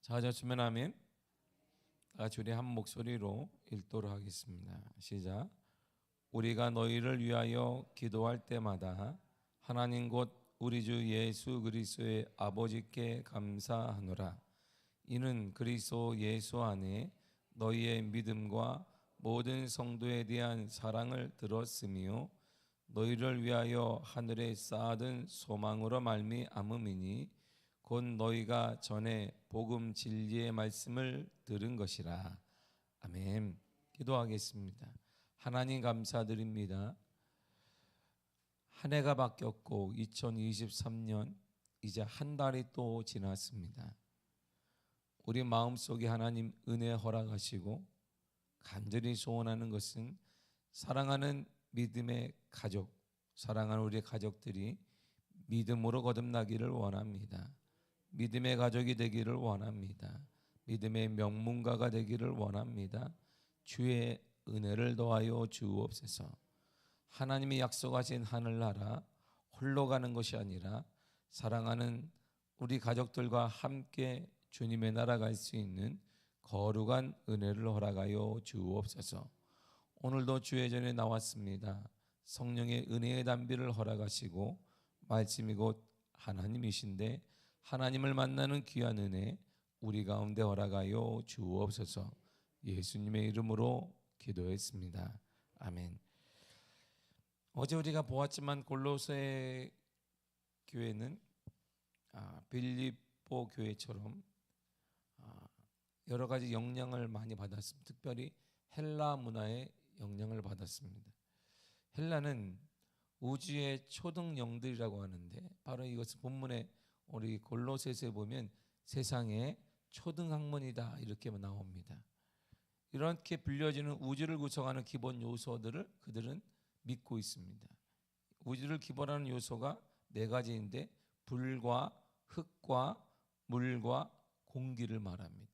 자자주면 아멘. 다같이 우리 한 목소리로 읽도록 하겠습니다. 시작. 우리가 너희를 위하여 기도할 때마다 하나님 곧 우리 주 예수 그리스도의 아버지께 감사하노라. 이는 그리스도 예수 안에 너희의 믿음과 모든 성도에 대한 사랑을 들었으며 너희를 위하여 하늘에 쌓아둔 소망으로 말미암음이니 곧 너희가 전에 복음 진리의 말씀을 들은 것이라. 아멘. 기도하겠습니다. 하나님 감사드립니다. 한 해가 바뀌었고 2023년 이제 한 달이 또 지났습니다. 우리 마음속에 하나님 은혜 허락하시고 간절히 소원하는 것은 사랑하는 믿음의 가족, 사랑하는 우리 가족들이 믿음으로 거듭나기를 원합니다. 믿음의 가족이 되기를 원합니다. 믿음의 명문가가 되기를 원합니다. 주의 은혜를 더하여 주옵소서. 하나님이 약속하신 하늘나라 홀로 가는 것이 아니라 사랑하는 우리 가족들과 함께 주님의 나라 갈 수 있는 거룩한 은혜를 허락하여 주옵소서. 오늘도 주의 전에 나왔습니다. 성령의 은혜의 담비를 허락하시고 말씀이 곧 하나님이신데 하나님을 만나는 귀한 은혜 우리 가운데 허락하여 주옵소서. 예수님의 이름으로 기도했습니다. 아멘. 어제 우리가 보았지만 골로새 교회는 빌립보 교회처럼 여러 가지 영향을 많이 받았습니다. 특별히 헬라 문화의 영향을 받았습니다. 헬라는 우주의 초등 영들이라고 하는데 바로 이것은 본문에 우리 골로새서에 보면 세상의 초등 학문이다 이렇게 나옵니다. 이렇게 불려지는 우주를 구성하는 기본 요소들을 그들은 믿고 있습니다. 우주를 기본하는 요소가 네 가지인데 불과 흙과 물과 공기를 말합니다.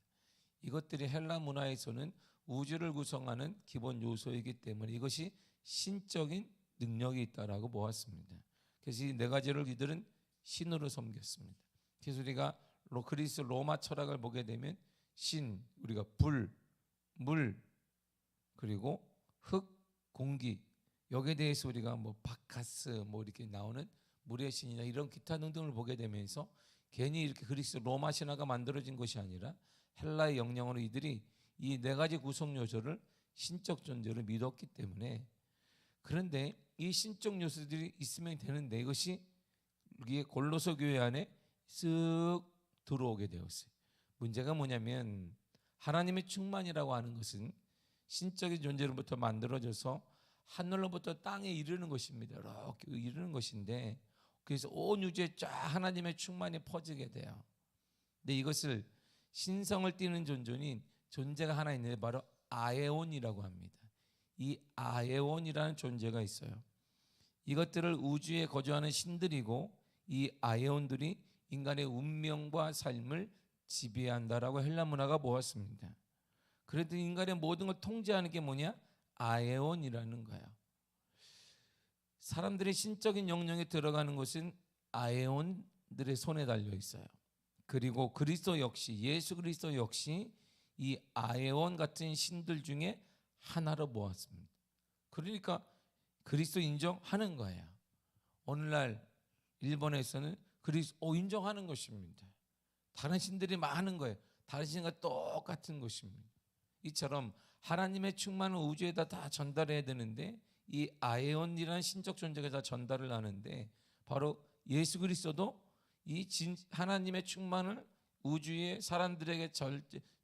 이것들이 헬라 문화에서는 우주를 구성하는 기본 요소이기 때문에 이것이 신적인 능력이 있다라고 보았습니다. 그래서 이 네 가지를 이들은 신으로 섬겼습니다. 그래서 우리가 그리스 로마 철학을 보게 되면 신, 우리가 불, 물, 그리고 흙, 공기 여기에 대해서 우리가 바카스 이렇게 나오는 물의 신이나 이런 기타 등등을 보게 되면서 괜히 이렇게 그리스 로마 신화가 만들어진 것이 아니라 헬라의 영향으로 이들이 이 네 가지 구성 요소를 신적 존재로 믿었기 때문에 그런데 이 신적 요소들이 있으면 되는데 이것이 우리의 골로새 교회 안에 쓱 들어오게 되었어요. 문제가 뭐냐면 하나님의 충만이라고 하는 것은 신적인 존재로부터 만들어져서 하늘로부터 땅에 이르는 것입니다. 이렇게 이르는 것인데 그래서 온 우주에 쫙 하나님의 충만이 퍼지게 돼요. 근데 이것을 신성을 띠는 존재가 하나 있는데 바로 아에온이라고 합니다. 이 아에온이라는 존재가 있어요. 이것들을 우주에 거주하는 신들이고 이 아에온들이 인간의 운명과 삶을 지배한다라고 헬라 문화가 보았습니다. 그래도 인간의 모든 걸 통제하는 게 뭐냐? 아에온이라는 거예요. 사람들의 신적인 영역에 들어가는 것은 아에온들의 손에 달려 있어요. 그리고 그리스도 역시 예수 그리스도 역시 이 아에온 같은 신들 중에 하나로 보았습니다. 그러니까 그리스도 인정하는 거예요. 오늘날 일본에서는 그리스도 인정하는 것입니다. 다른 신들이 많은 거예요. 다른 신과 똑같은 것입니다. 이처럼 하나님의 충만을 우주에다 다 전달해야 되는데 이 아에온이라는 신적 존재가 다 전달을 하는데 바로 예수 그리스도도 이 하나님의 충만을 우주의 사람들에게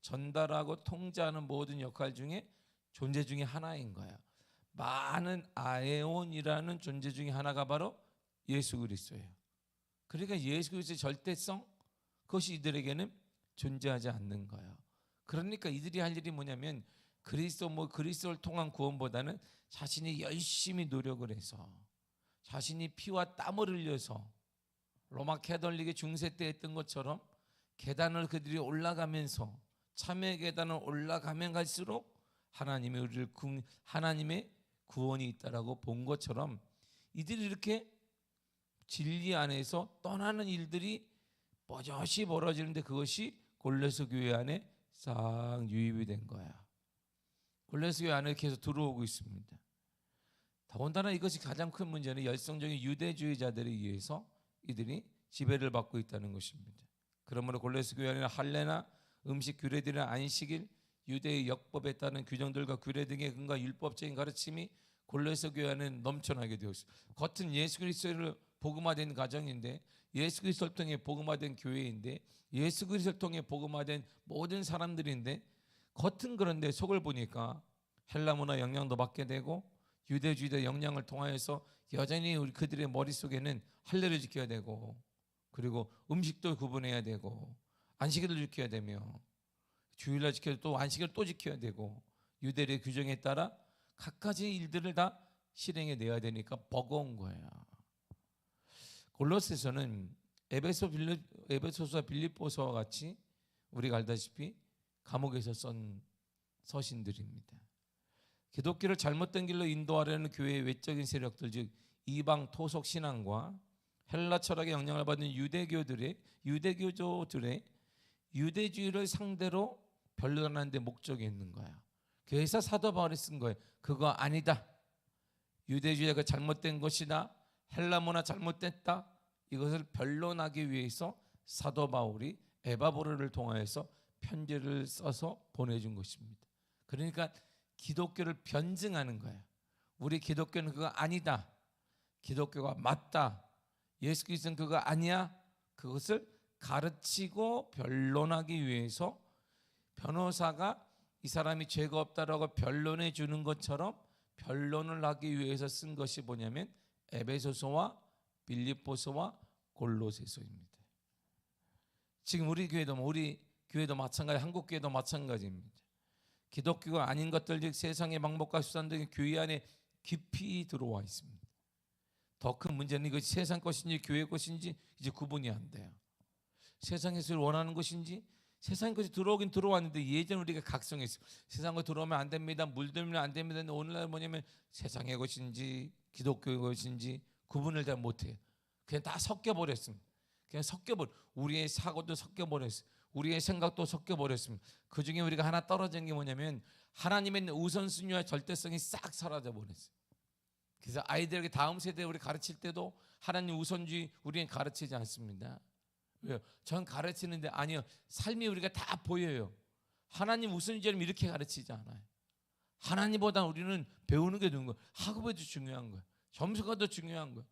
전달하고 통제하는 모든 역할 중에 존재 중에 하나인 거야. 많은 아에온이라는 존재 중에 하나가 바로 예수 그리스도예요. 그러니까 예수 그리스도의 절대성 그것이 이들에게는 존재하지 않는 거예요. 그러니까 이들이 할 일이 뭐냐면 그리스도를 통한 구원보다는 자신이 열심히 노력을 해서 자신이 피와 땀을 흘려서 로마 캐톨릭의 중세 때 했던 것처럼 계단을 그들이 올라가면서 참회 계단을 올라가면 갈수록 하나님의 구원이 있다라고 본 것처럼 이들이 이렇게 진리 안에서 떠나는 일들이 버젓이 벌어지는데 그것이 골로새 교회 안에 싹 유입이 된 거야. 골로새 교회 안에 계속 들어오고 있습니다. 더군다나 이것이 가장 큰 문제는 열성적인 유대주의자들에 의해서 이들이 지배를 받고 있다는 것입니다. 그러므로 골로새 교회 안에는 할례나 음식 규례들이나 안식일, 유대의 역법에 따른 규정들과 규례 등의 근거 율법적인 가르침이 골로새 교회 안에는 넘쳐나게 되었어요. 겉은 예수 그리스도를 복음화된 가정인데, 예수 그리스도를 통해 복음화된 교회인데, 예수 그리스도를 통해 복음화된 모든 사람들인데, 겉은 그런데 속을 보니까 헬라 문화 영향도 받게 되고 유대주의의 영향을 통하여서 여전히 우리 그들의 머릿속에는 할례를 지켜야 되고, 그리고 음식도 구분해야 되고, 안식일을 지켜야 되며, 주일날 지켜도 또 안식일을 또 지켜야 되고, 유대의 규정에 따라 각가지 일들을 다 실행해 내야 되니까 버거운 거예요. 골로새서는 에베소서와 빌립보서와 같이 우리가 알다시피 감옥에서 쓴 서신들입니다. 기독교를 잘못된 길로 인도하려는 교회의 외적인 세력들, 즉 이방 토속 신앙과 헬라 철학의 영향을 받는 유대교조들의 유대주의를 상대로 변론하는 데 목적이 있는 거야. 그래서 사도 바울이 쓴 거예요. 그거 아니다. 유대주의가 잘못된 것이다. 헬라 문화 잘못됐다. 이것을 변론하기 위해서 사도 바울이 에바브로를 통하여서 편지를 써서 보내준 것입니다. 그러니까 기독교를 변증하는 거예요. 우리 기독교는 그거 아니다. 기독교가 맞다. 예수 그리스도는 그거 아니야. 그것을 가르치고 변론하기 위해서 변호사가 이 사람이 죄가 없다라고 변론해 주는 것처럼 변론을 하기 위해서 쓴 것이 뭐냐면 에베소서와 빌립보서와 골로새서입니다. 지금 우리 교회도 마찬가지, 한국 교회도 마찬가지입니다. 기독교가 아닌 것들, 즉 세상의 방법과 수단 등이 교회 안에 깊이 들어와 있습니다. 더 큰 문제는 이것이 세상 것인지 교회 것인지 이제 구분이 안 돼요. 세상에서 원하는 것인지, 세상 것이 들어오긴 들어왔는데 예전 우리가 각성했어요. 세상 거 들어오면 안 됩니다. 물들면 안 됩니다. 오늘날 뭐냐면 세상의 것인지 기독교의 것인지 구분을 잘 못해요. 그냥 다 섞여버렸습니다. 그냥 우리의 사고도 섞여버렸어요. 우리의 생각도 섞여버렸습니다. 그중에 우리가 하나 떨어진 게 뭐냐면 하나님의 우선순위와 절대성이 싹 사라져버렸어요. 그래서 아이들에게 다음 세대에 우리 가르칠 때도 하나님 우선주의 우리는 가르치지 않습니다. 왜요? 전 가르치는데 아니요. 삶이 우리가 다 보여요. 하나님 우선주의를 이렇게 가르치지 않아요. 하나님보다 우리는 배우는 게 좋은 거예요. 학업이 더 중요한 거예요. 점수가 더 중요한 거예요.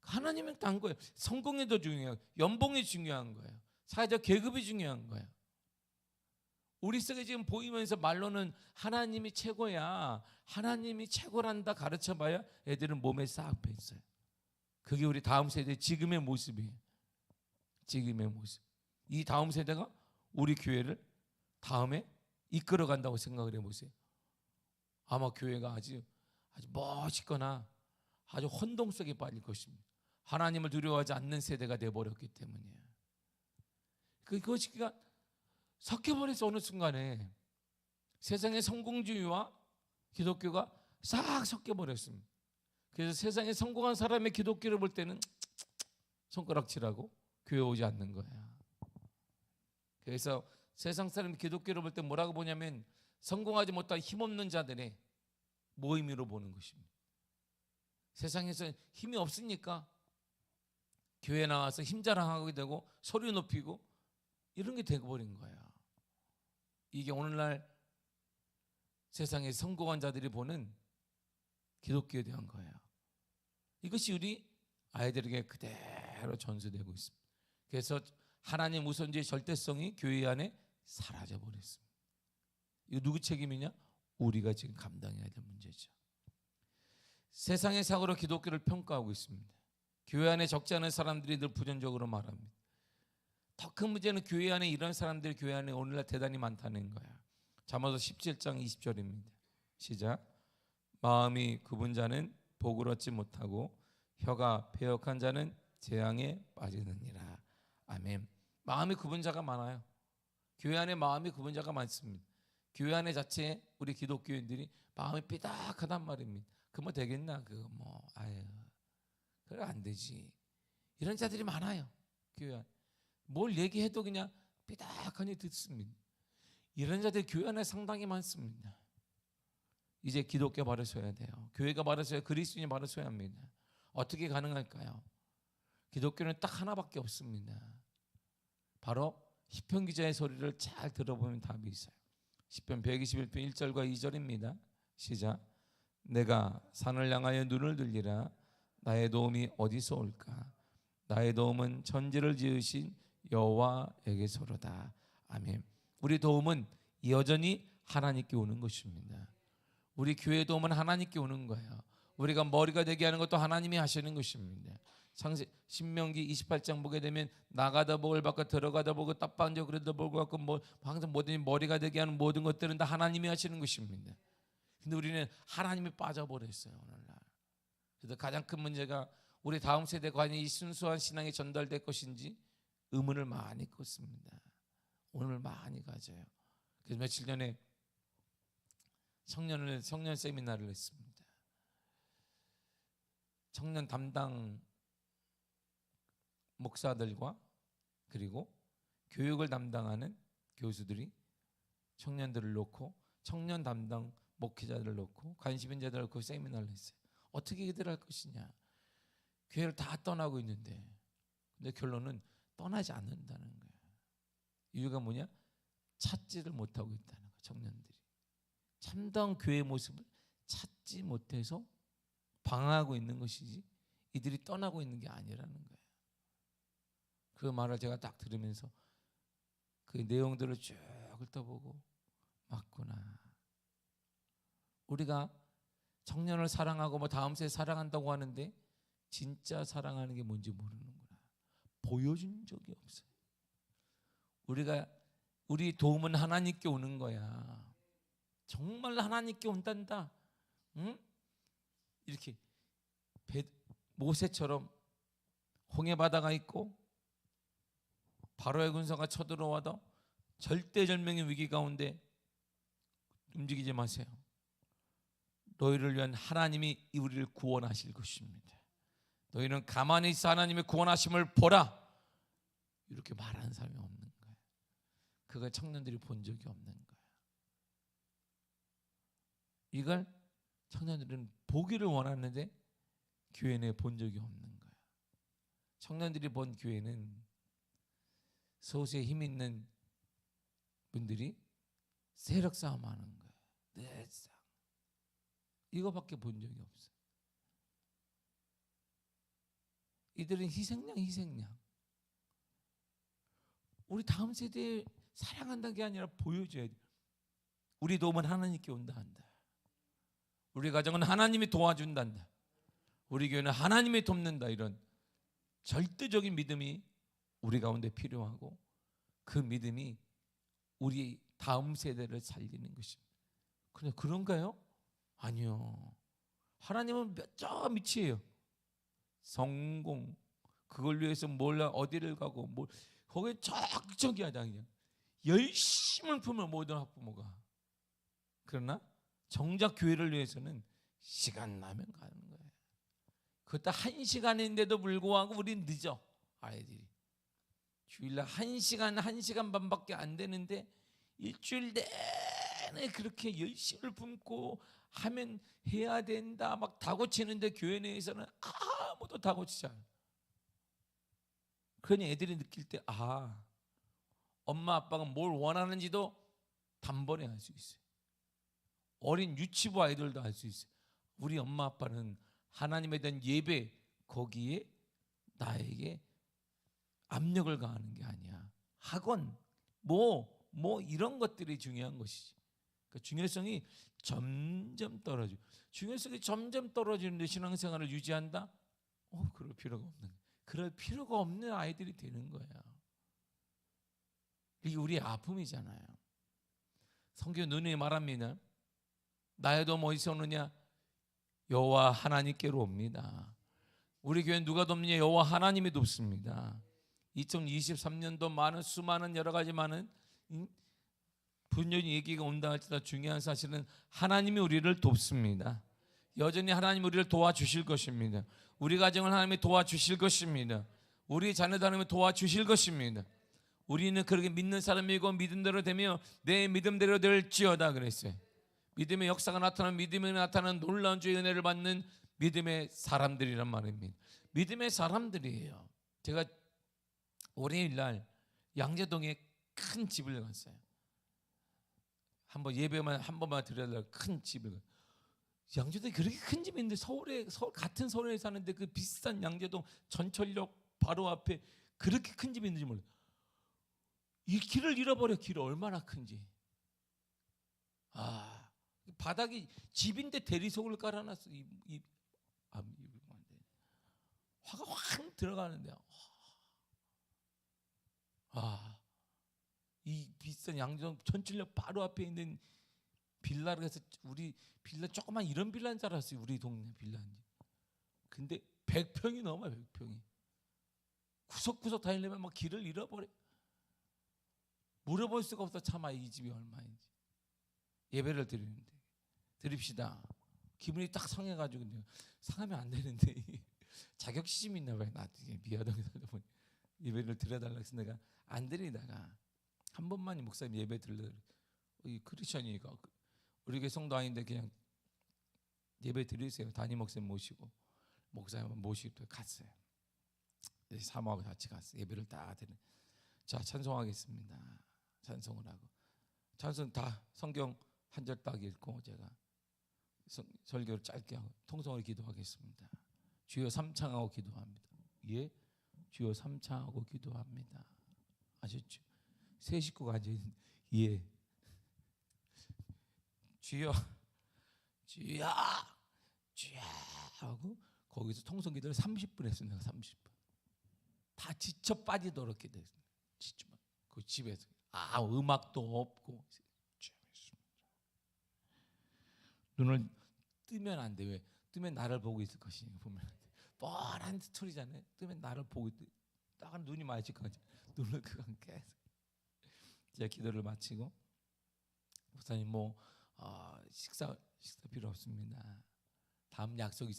하나님은 딴 거예요. 성공이 더 중요해요. 연봉이 중요한 거예요. 사회적 계급이 중요한 거예요. 우리 속에 지금 보이면서 말로는 하나님이 최고야, 하나님이 최고란다 가르쳐봐야 애들은 몸에 싹 배 있어요. 그게 우리 다음 세대 지금의 모습이에요. 지금의 모습. 이 다음 세대가 우리 교회를 다음에 이끌어간다고 생각을 해보세요. 아마 교회가 아주 멋있거나 아주 혼동 속에 빠질 것입니다. 하나님을 두려워하지 않는 세대가 되어버렸기 때문이에요. 그것이 섞여버려서 어느 순간에 세상의 성공주의와 기독교가 싹 섞여버렸습니다. 그래서 세상에 성공한 사람의 기독교를 볼 때는 손가락질하고 교회 오지 않는 거야. 그래서 세상 사람이 기독교를 볼 때 뭐라고 보냐면 성공하지 못한 힘없는 자들의 모임으로 보는 것입니다. 세상에서 힘이 없으니까 교회 나와서 힘 자랑하게 되고 소리 높이고 이런 게 되어버린 거야. 이게 오늘날 세상에 성공한 자들이 보는 기독교에 대한 거예요. 이것이 우리 아이들에게 그대로 전수되고 있습니다. 그래서 하나님 우선주의 절대성이 교회 안에 사라져 버렸습니다. 이거 누구 책임이냐? 우리가 지금 감당해야 될 문제죠. 세상의 사고로 기독교를 평가하고 있습니다. 교회 안에 적지 않은 사람들이 늘 부정적으로 말합니다. 더 큰 문제는 교회 안에 이런 사람들이 교회 안에 오늘날 대단히 많다는 거야. 잠언서 17장 20절입니다. 시작. 마음이 굽은 자는 복을 얻지 못하고 혀가 배역한 자는 재앙에 빠지느니라. 아멘. 마음이 굽은 자가 많아요. 교회 안에 마음이 굽은 자가 많습니다. 교회 안에 자체에 우리 기독교인들이 마음이 삐딱하단 말입니다. 그 뭐 되겠나? 그래 안 되지. 이런 자들이 많아요. 교회 안에. 뭘 얘기해도 그냥 삐딱하니 듣습니다. 이런 자들이 교회 안에 상당히 많습니다. 이제 기독교 바로 서야 돼요. 교회가 바로 서야, 그리스도인이 바로 서야 합니다. 어떻게 가능할까요? 기독교는 딱 하나밖에 없습니다. 바로 시편 기자의 소리를 잘 들어보면 답이 있어요. 시편 121편 1절과 2절입니다. 시작. 내가 산을 향하여 눈을 들리라. 나의 도움이 어디서 올까? 나의 도움은 천지를 지으신 여호와에게서로다. 아멘. 우리 도움은 여전히 하나님께 오는 것입니다. 우리 교회 도움은 하나님께 오는 거예요. 우리가 머리가 되게 하는 것도 하나님이 하시는 것입니다. 신명기 28장 보게 되면 나가다 복을 받고 들어가다 복을 딱반져 그래도 복을 받고 뭐 항상 뭐든지 머리가 되게 하는 모든 것들은 다 하나님이 하시는 것입니다. 근데 우리는 하나님이 빠져버렸어요 오늘날. 그래서 가장 큰 문제가 우리 다음 세대 과연 이 순수한 신앙이 전달될 것인지 의문을 많이 걷습니다. 오늘 많이 가져요. 그래서 며칠 전에 청년 세미나를 했습니다. 청년 담당 목사들과 그리고 교육을 담당하는 교수들이 청년들을 놓고 청년 담당 목회자들을 놓고 관심 인자들을 놓고 세미나를 했어요. 어떻게 이들 할 것이냐. 교회를 다 떠나고 있는데 근데 결론은 떠나지 않는다는 거예요. 이유가 뭐냐? 찾지를 못하고 있다는 거예요. 청년들이 참다운 교회의 모습을 찾지 못해서 방황하고 있는 것이지 이들이 떠나고 있는 게 아니라는 거예요. 그 말을 제가 딱 들으면서 그 내용들을 쭉 훑어보고 맞구나. 우리가 청년을 사랑하고 뭐 다음 세대 사랑한다고 하는데 진짜 사랑하는 게 뭔지 모르는구나. 보여준 적이 없어요. 우리 도움은 하나님께 오는 거야. 정말 하나님께 온단다. 응? 이렇게 모세처럼 홍해 바다가 있고 바로의 군사가 쳐들어와도 절대절명의 위기 가운데 움직이지 마세요. 너희를 위한 하나님이 우리를 구원하실 것입니다. 너희는 가만히 있어 하나님의 구원하심을 보라. 이렇게 말하는 사람이 없는 거예요. 그걸 청년들이 본 적이 없는 거예요. 이걸 청년들은 보기를 원하는데 교회 내에 본 적이 없는 거예요. 청년들이 본 교회는 소수의 힘 있는 분들이 세력 싸움하는 거예요. 내 싸움. 이거밖에 본 적이 없어요. 이들은 희생양. 우리 다음 세대에 사랑한다는 게 아니라 보여줘야 돼요. 우리 도움은 하나님께 온다 한다. 우리 가정은 하나님이 도와준단다. 우리 교회는 하나님이 돕는다. 이런 절대적인 믿음이 우리 가운데 필요하고 그 믿음이 우리 다음 세대를 살리는 것입니다. 그냥 그런가요? 아니요. 하나님은 저 밑이에요. 성공 그걸 위해서 어디를 가고 거기에 적적이하다 그냥 열심을 품을 모든 학부모가. 그러나 정작 교회를 위해서는 시간 나면 가는 거예요. 그것도 1시간인데도 불구하고 우린 늦어. 아이들이 주일날 1시간 반밖에 안 되는데 일주일 내내 그렇게 열심을 품고 하면 해야 된다 막 다고치는데 교회 내에서는 아무도 다고치지 않아요. 그러니 애들이 느낄 때 엄마 아빠가 뭘 원하는지도 단번에 알 수 있어요. 어린 유치부 아이들도 알 수 있어요. 우리 엄마 아빠는 하나님에 대한 예배 거기에 나에게 압력을 가하는 게 아니야. 학원 뭐 이런 것들이 중요한 것이지. 그러니까 중요성이 점점 떨어지고 중요성이 점점 떨어지는데 신앙생활을 유지한다? 그럴 필요가 없는 아이들이 되는 거야. 이게 우리의 아픔이잖아요. 성경 누누이 말합니다. 나의 도움 어디서 오느냐? 여호와 하나님께로 옵니다. 우리 교회는 누가 돕느냐? 여호와 하나님이 돕습니다. 2023년도 수많은 여러 가지 많은 분열이 얘기가 온다 할지라도 중요한 사실은 하나님이 우리를 돕습니다. 여전히 하나님 우리를 도와주실 것입니다. 우리 가정을 하나님이 도와주실 것입니다. 우리 자녀들 하나님이 도와주실 것입니다. 우리는 그렇게 믿는 사람이고 믿음대로 되며 내 믿음대로 될지어다 그랬어요. 믿음의 역사가 나타나는, 믿음에 나타나는 놀라운 주의 은혜를 받는 믿음의 사람들이란 말입니다. 믿음의 사람들이에요. 제가 월요일 날 양재동에 큰 집을 갔어요. 한번 예배만 한 번만 드려달라고 큰 집을. 양재동이 그렇게 큰 집이 있는데 같은 서울에 사는데 그 비싼 양재동 전철역 바로 앞에 그렇게 큰 집이 있는지 몰라요. 이 길을 잃어버려. 길이 얼마나 큰지. 바닥이 집인데 대리석을 깔아놨어. 화가 확 들어가는데, 이 비싼 양재동 전철역 바로 앞에 있는 빌라를 해서 우리 빌라 조그만 이런 빌라인 줄 알았어요. 우리 동네 빌라인지. 근데 100평이 넘어요. 100평이. 구석구석 다니려면 막 길을 잃어버려. 물어볼 수가 없어. 차마 이 집이 얼마인지. 예배를 드리는데 드립시다. 기분이 딱 상해가지고 상하면 안 되는데 자격지심이 있나 봐요. 나중에 미아동에 살다 보니 예배를 드려달라고 해서 내가 안 드리다가 한 번만 목사님 예배 드리려고 이 크리스천이니까 우리 교회 성도 아닌데 그냥 예배 드리세요. 담임 목사님 모시고 목사님 모시고 갔어요. 사모하고 같이 갔어요. 예배를 다 드린. 자, 찬송하겠습니다. 찬송을 하고 찬송 다 성경 한 절 딱 읽고 제가 설교를 짧게 하고 통성을 기도하겠습니다. 주여 삼창하고 기도합니다. 예, 주여 삼창하고 기도합니다. 아셨죠? 세 식구가 앉아있는. 예, 주여 주여 주여 하고 거기서 통성 기도를 30분 했어요. 내가 30분 다 지쳐 빠지도록 기도했어요. 그 집에서 음악도 없고 눈을 뜨면 안 돼. 왜? 뜨면 나를 보고 있을 것이니까. 보면 뻔한 스토리잖아요. 뜨면 나를 보고 딱 눈이 마주칠 거지. 눈을 그건 계속. 제가 기도를 마치고 목사님 식사 필요 없습니다. 다음 약속이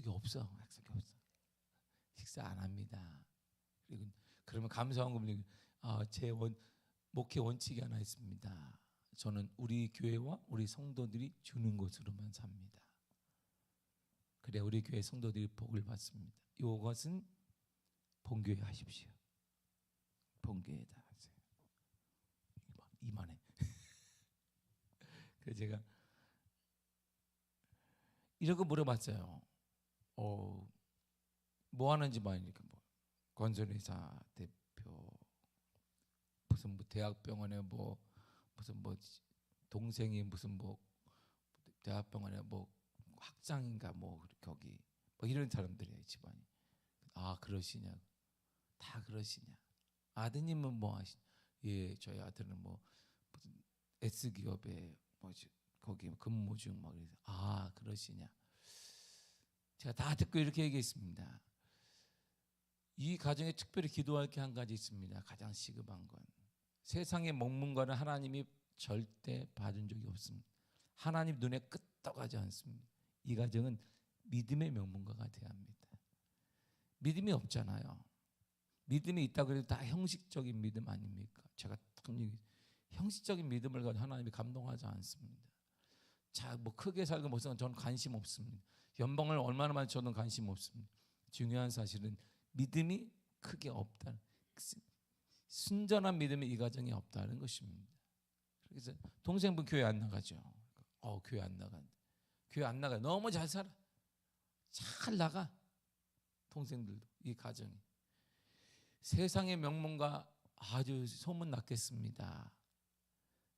없어. 식사 안 합니다. 그리고 그러면 감사한 겁니다. 제 목회 원칙이 하나 있습니다. 저는 우리 교회와 우리 성도들이 주는 것으로만 삽니다. 그래 우리 교회 성도들이 복을 받습니다. 이것은 본교회 하십시오. 본교회에다 하세요. 이만해. 그래서 제가 이러고 물어봤어요. 뭐 하는지 말이니까 건설회사 대표, 무슨 대학병원에 무슨 동생이 무슨 대학병원에 학장인가 거기 이런 사람들이에요. 집안이. 그러시냐? 다 그러시냐? 아드님은 뭐 하시냐? 예, 저희 아들은 무슨 S기업에 거기 근무 중 그래서 그러시냐? 제가 다 듣고 이렇게 얘기했습니다. 이 가정에 특별히 기도할 게 한 가지 있습니다. 가장 시급한 건 세상의 먹문과는 하나님이 절대 봐준 적이 없습니다. 하나님 눈에 끄떡하지 않습니다. 이 가정은 믿음의 명문가가 돼야 합니다. 믿음이 없잖아요. 믿음이 있다고 해도 다 형식적인 믿음 아닙니까? 제가 형식적인 믿음을 가지고 하나님이 감동하지 않습니다. 자, 크게 살고 못 살고 저는 관심 없습니다. 연봉을 얼마나 많이 줘도 관심 없습니다. 중요한 사실은 믿음이 크게 없다는, 순전한 믿음이 이 가정에 없다는 것입니다. 그래서 동생분 교회 안 나가죠. 교회 안 나간다. 교회 안 나가. 너무 잘 살아. 잘 나가. 동생들도 이 가정이. 세상의 명문가 아주 소문 났겠습니다.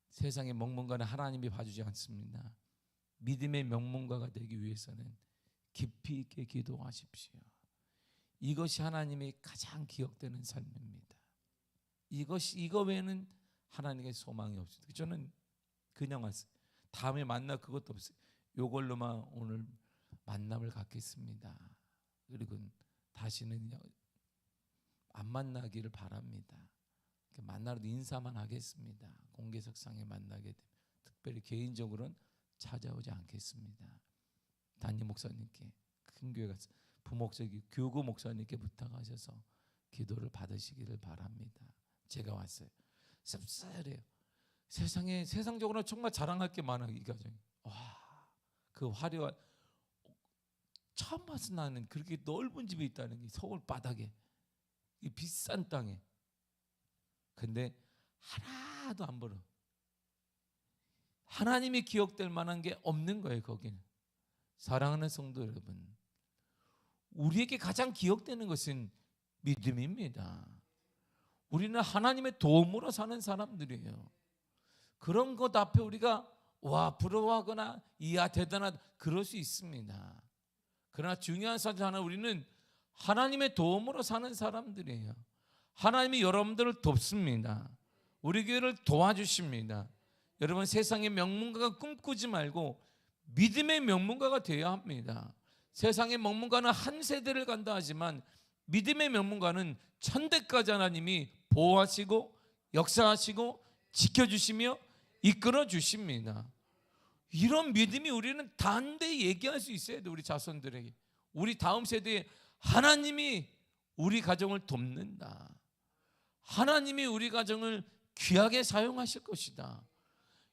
세상의 명문가는 하나님이 봐주지 않습니다. 믿음의 명문가가 되기 위해서는 깊이 있게 기도하십시오. 이것이 하나님이 가장 기억되는 삶입니다. 이거 외에는 하나님의 소망이 없습니다. 저는 그냥 왔어요. 다음에 만나 그것도 없어요. 이걸로만 오늘 만남을 갖겠습니다. 그리고 다시는 안 만나기를 바랍니다. 만나도 인사만 하겠습니다. 공개석상에 만나게 되면 특별히 개인적으로는 찾아오지 않겠습니다. 담임 목사님께 큰 교회 가서 부목사님, 교구 목사님께 부탁하셔서 기도를 받으시기를 바랍니다. 제가 왔어요. 씁쓸해요. 세상적으로 정말 자랑할 게 많아 이 가정이. 와, 그 화려한 처음 봐서 나는 그렇게 넓은 집이 있다는 게 서울 바닥에 이 비싼 땅에. 근데 하나도 안 벌어. 하나님이 기억될 만한 게 없는 거예요 거기는. 사랑하는 성도 여러분, 우리에게 가장 기억되는 것은 믿음입니다. 우리는 하나님의 도움으로 사는 사람들이에요. 그런 것 앞에 우리가 와 부러워하거나 이야 대단하다 그럴 수 있습니다. 그러나 중요한 사실 하나, 우리는 하나님의 도움으로 사는 사람들이에요. 하나님이 여러분들을 돕습니다. 우리 교회를 도와주십니다. 여러분, 세상의 명문가가 꿈꾸지 말고 믿음의 명문가가 되어야 합니다. 세상의 명문가는 한 세대를 간다 하지만 믿음의 명문가는 천대까지 하나님이 보호하시고 역사하시고 지켜주시며 이끌어 주십니다. 이런 믿음이 우리는 단대히 얘기할 수 있어야 돼. 우리 자손들에게, 우리 다음 세대에 하나님이 우리 가정을 돕는다. 하나님이 우리 가정을 귀하게 사용하실 것이다.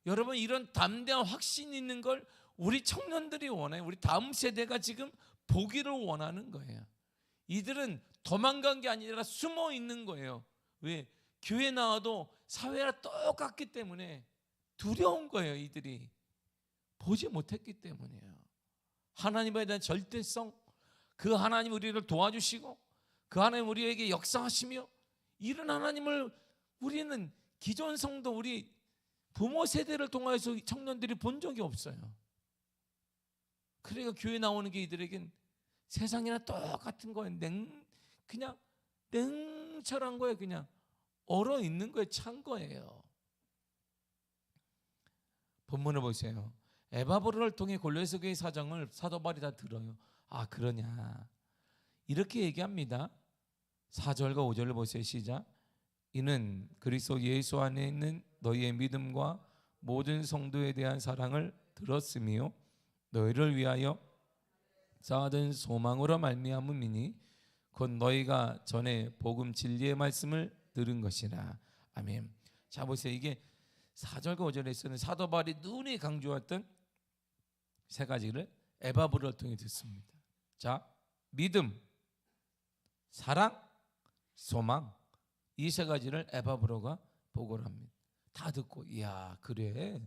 여러분, 이런 담대한 확신이 있는 걸 우리 청년들이 원해요. 우리 다음 세대가 지금 보기를 원하는 거예요. 이들은 도망간 게 아니라 숨어 있는 거예요. 왜? 교회 나와도 사회랑 똑같기 때문에 두려운 거예요. 이들이 보지 못했기 때문이에요. 하나님에 대한 절대성, 그 하나님 우리를 도와주시고 그 하나님 우리에게 역사하시며 이런 하나님을 우리는 기존 성도 우리 부모 세대를 통해서 청년들이 본 적이 없어요. 그러니까 교회 나오는 게 이들에겐 세상이나 똑같은 거예요. 그냥 냉철한 거예요. 그냥 얼어 있는 거예요. 찬 거예요. 본문을 보세요. 에바브로를 통해 골로새 교회 사정을 사도 바울이 다 들어요. 아, 그러냐 이렇게 얘기합니다. 4절과 5절을 보세요. 시작. 이는 그리스도 예수 안에 있는 너희의 믿음과 모든 성도에 대한 사랑을 들었으며 너희를 위하여 쌓아둔 소망으로 말미암음이니 곧 너희가 전에 복음 진리의 말씀을 들은 것이라. 아멘. 자 보세요. 이게 4절과 5절에서는 사도 바울이 눈이 강조했던 세 가지를 에바브로를 통해 듣습니다. 자, 믿음, 사랑, 소망, 이 세 가지를 에바브로가 보고를 합니다. 다 듣고 이야 그래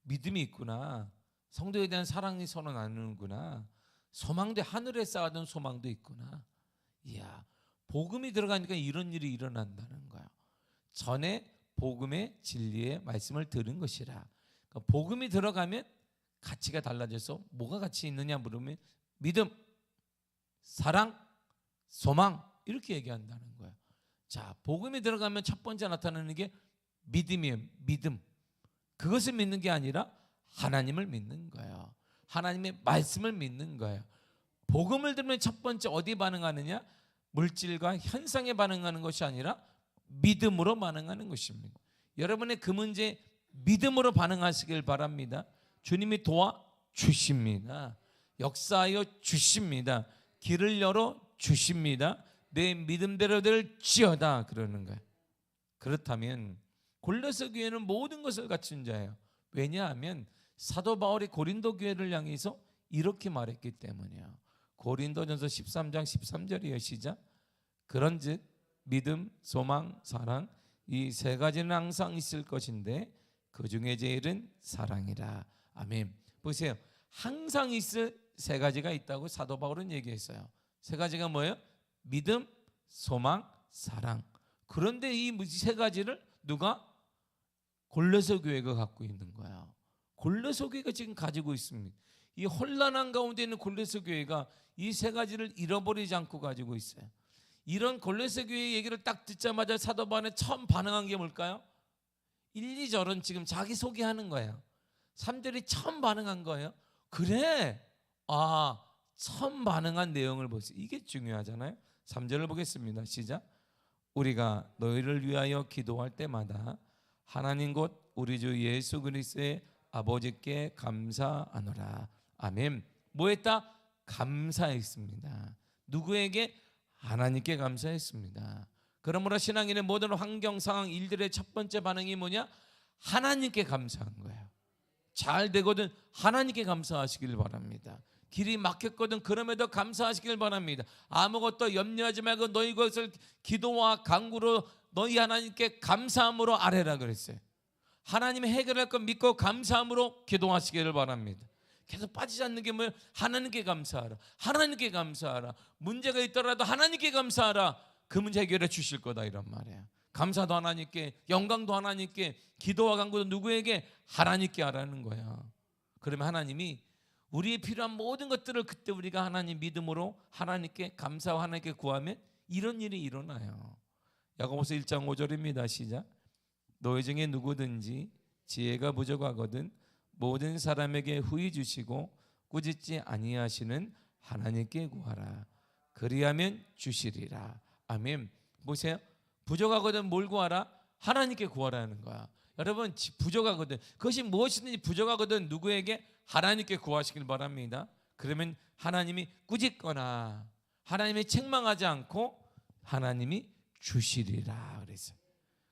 믿음이 있구나, 성도에 대한 사랑이 서로 나누는구나, 소망도 하늘에 쌓아둔 소망도 있구나, 이야 복음이 들어가니까 이런 일이 일어난다는 거야. 전에 복음의 진리의 말씀을 들은 것이라. 그러니까 복음이 들어가면 가치가 달라져서 뭐가 가치 있느냐 물으면 믿음, 사랑, 소망 이렇게 얘기한다는 거야. 자, 복음이 들어가면 첫 번째 나타나는 게 믿음이에요. 믿음. 그것을 믿는 게 아니라 하나님을 믿는 거예요. 하나님의 말씀을 믿는 거예요. 복음을 들으면 첫 번째 어디 반응하느냐? 물질과 현상에 반응하는 것이 아니라 믿음으로 반응하는 것입니다. 여러분의 그 문제 믿음으로 반응하시길 바랍니다. 주님이 도와주십니다. 역사하여 주십니다. 길을 열어 주십니다. 내 믿음대로 될지어다 그러는 거예요. 그렇다면 골로새 교회는 모든 것을 갖춘 자예요. 왜냐하면 사도 바울이 고린도 교회를 향해서 이렇게 말했기 때문이에요. 고린도전서 13장 13절이에요. 시작. 그런즉 믿음, 소망, 사랑 이 세 가지는 항상 있을 것인데 그 중에 제일은 사랑이라. 아멘. 보세요. 항상 있을 세 가지가 있다고 사도 바울은 얘기했어요. 세 가지가 뭐예요? 믿음, 소망, 사랑. 그런데 이 세 가지를 누가? 골로새 교회가 갖고 있는 거야. 골로새 교회가 지금 가지고 있습니다. 이 혼란한 가운데 있는 골로새 교회가 이 세 가지를 잃어버리지 않고 가지고 있어요. 이런 골로새 교회 얘기를 딱 듣자마자 사도 바울은 처음 반응한 게 뭘까요? 1, 2절은 지금 자기 소개하는 거예요. 3절이 처음 반응한 거예요. 그래, 아 처음 반응한 내용을 보세요. 이게 중요하잖아요. 3절을 보겠습니다. 시작. 우리가 너희를 위하여 기도할 때마다 하나님 곧 우리 주 예수 그리스도의 아버지께 감사하노라. 아멘. 뭐 했다? 감사했습니다. 누구에게? 하나님께 감사했습니다. 그러므로 신앙인의 모든 환경, 상황, 일들의 첫 번째 반응이 뭐냐? 하나님께 감사한 거예요. 잘 되거든 하나님께 감사하시길 바랍니다. 길이 막혔거든 그럼에도 감사하시길 바랍니다. 아무것도 염려하지 말고 너희 것을 기도와 간구로 너희 하나님께 감사함으로 아뢰라 그랬어요. 하나님이 해결할 것 믿고 감사함으로 기도하시기를 바랍니다. 계속 빠지지 않는 게 뭐예요? 하나님께 감사하라. 하나님께 감사하라. 문제가 있더라도 하나님께 감사하라. 그 문제 해결해 주실 거다 이런 말이에요. 감사도 하나님께, 영광도 하나님께, 기도와 간구도 누구에게? 하나님께 하라는 거야. 그러면 하나님이 우리의 필요한 모든 것들을 그때 우리가 하나님 믿음으로 하나님께 감사와 하나님께 구하면 이런 일이 일어나요. 야고보서 1장 5절입니다. 시작. 너희 중에 누구든지 지혜가 부족하거든 모든 사람에게 후히 주시고 꾸짖지 아니하시는 하나님께 구하라. 그리하면 주시리라. 아멘. 보세요. 부족하거든 뭘 구하라? 하나님께 구하라는 거야. 여러분 부족하거든 그것이 무엇이든지 부족하거든 누구에게? 하나님께 구하시길 바랍니다. 그러면 하나님이 꾸짖거나 하나님이 책망하지 않고 하나님이 주시리라 그랬어요.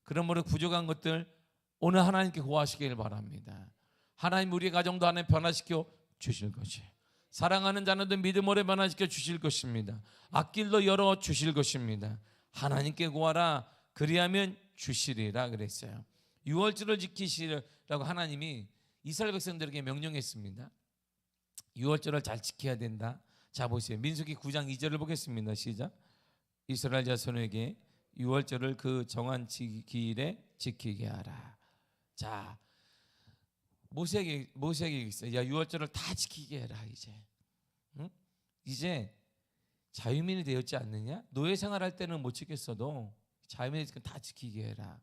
그러므로 부족한 것들 오늘 하나님께 구하시길 바랍니다. 하나님 우리 가정도 하나님 변화시켜 주실 것이에요. 사랑하는 자녀도 믿음으로 변화시켜 주실 것입니다. 앞길도 열어 주실 것입니다. 하나님께 구하라. 그리하면 주시리라 그랬어요. 유월절을 지키시라고 하나님이 이스라엘 백성들에게 명령했습니다. 유월절을 잘 지켜야 된다. 자 보세요. 민수기 9장 2절을 보겠습니다. 시작. 이스라엘 자손에게 유월절을 그 정한 기일에 지키게 하라. 자 모세에게 있어요. 야 유월절을 다 지키게 해라 이제. 응? 이제 자유민이 되었지 않느냐? 노예 생활할 때는 못 지켰어도 자유민이 다 지키게 해라.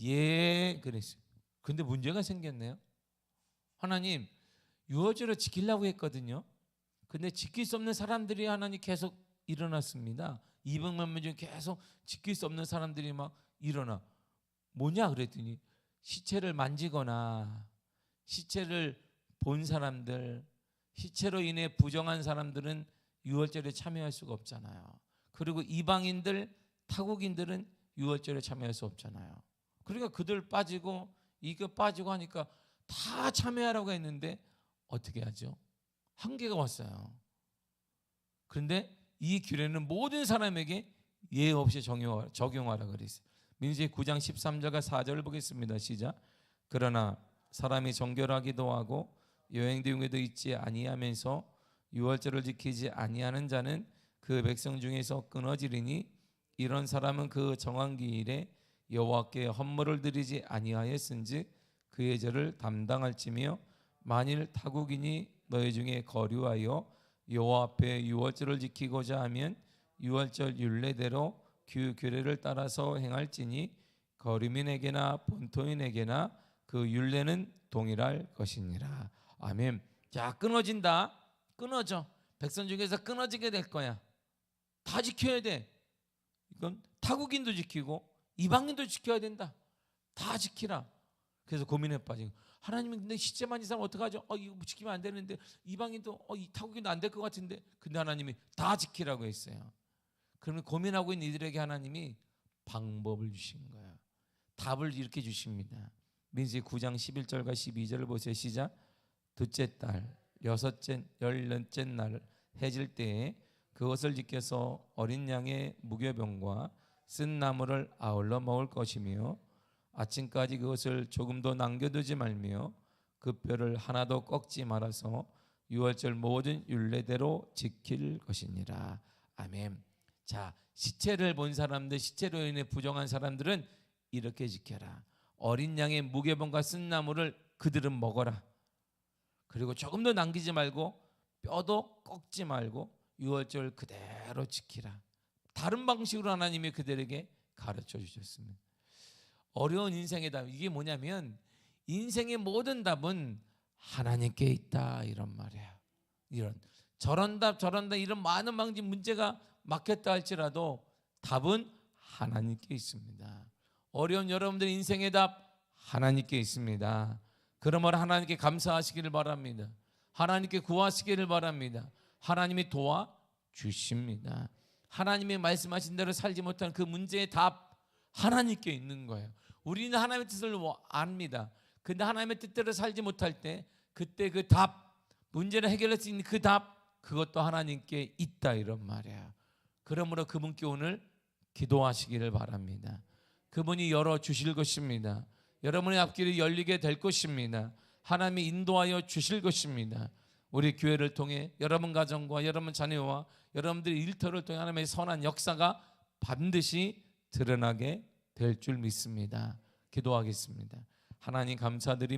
예 그랬어요. 근데 문제가 생겼네요. 하나님 유월절을 지키려고 했거든요. 근데 지킬 수 없는 사람들이 하나님 계속 일어났습니다. 200만 명 중에 계속 지킬 수 없는 사람들이 막 일어나. 뭐냐 그랬더니 시체를 만지거나 시체를 본 사람들, 시체로 인해 부정한 사람들은 유월절에 참여할 수가 없잖아요. 그리고 이방인들, 타국인들은 유월절에 참여할 수 없잖아요. 그러니까 그들 빠지고 이거 빠지고 하니까 다 참여하라고 했는데 어떻게 하죠? 한계가 왔어요. 그런데 이 규례는 모든 사람에게 예외 없이 적용하라 그랬어요. 민수기 9장 13절과 4절을 보겠습니다. 시작. 그러나 사람이 정결하기도 하고 여행 중에도 있지 아니하면서 유월절을 지키지 아니하는 자는 그 백성 중에서 끊어지리니 이런 사람은 그 정한 기일에 여호와께 헌물을 드리지 아니하였은즉 그의 죄를 담당할지며 만일 타국인이 너희 중에 거류하여 여호와 앞에 유월절을 지키고자 하면 유월절 율례대로 규례를 따라서 행할지니 거류민에게나 본토인에게나 그 율례는 동일할 것이니라. 아멘. 자 끊어진다. 끊어져. 백성 중에서 끊어지게 될 거야. 다 지켜야 돼. 이건 타국인도 지키고 이방인도 지켜야 된다. 다 지키라. 그래서 고민에 빠진 하나님은 근데 시체만 이상 어떡하죠? 이거 지키면 안 되는데 이방인도 이 타국인도 안 될 것 같은데 근데 하나님이 다 지키라고 했어요. 그러면 고민하고 있는 이들에게 하나님이 방법을 주신 거야. 답을 이렇게 주십니다. 민수기 9장 11절과 12절을 보세요. 시작. 둘째 달 여섯째 열넷째 날 해질 때에 그것을 지켜서 어린 양의 무교병과 쓴 나물을 아울러 먹을 것이며 아침까지 그것을 조금도 남겨두지 말며 그 뼈를 하나도 꺾지 말아서 유월절 모든 율례대로 지킬 것이니라. 아멘. 자, 시체를 본 사람들, 시체로 인해 부정한 사람들은 이렇게 지켜라. 어린 양의 무교병과 쓴 나물을 그들은 먹어라. 그리고 조금도 남기지 말고 뼈도 꺾지 말고 유월절 그대로 지키라. 다른 방식으로 하나님이 그들에게 가르쳐 주셨습니다. 어려운 인생의 답, 이게 뭐냐면 인생의 모든 답은 하나님께 있다 이런 말이야. 이런 저런 답 저런 답 이런 많은 방지 문제가 막혔다 할지라도 답은 하나님께 있습니다. 어려운 여러분들 인생의 답 하나님께 있습니다. 그러므로 하나님께 감사하시기를 바랍니다. 하나님께 구하시기를 바랍니다. 하나님이 도와주십니다. 하나님이 말씀하신 대로 살지 못한 그 문제의 답 하나님께 있는 거예요. 우리는 하나님의 뜻을 압니다. 근데 하나님의 뜻대로 살지 못할 때 그때 그 답, 문제를 해결할 수 있는 그 답, 그것도 하나님께 있다 이런 말이에요. 그러므로 그분께 오늘 기도하시기를 바랍니다. 그분이 열어주실 것입니다. 여러분의 앞길이 열리게 될 것입니다. 하나님이 인도하여 주실 것입니다. 우리 교회를 통해 여러분 가정과 여러분 자녀와 여러분들의 일터를 통해 하나님의 선한 역사가 반드시 드러나게 될 줄 믿습니다. 기도하겠습니다. 하나님 감사드립니다.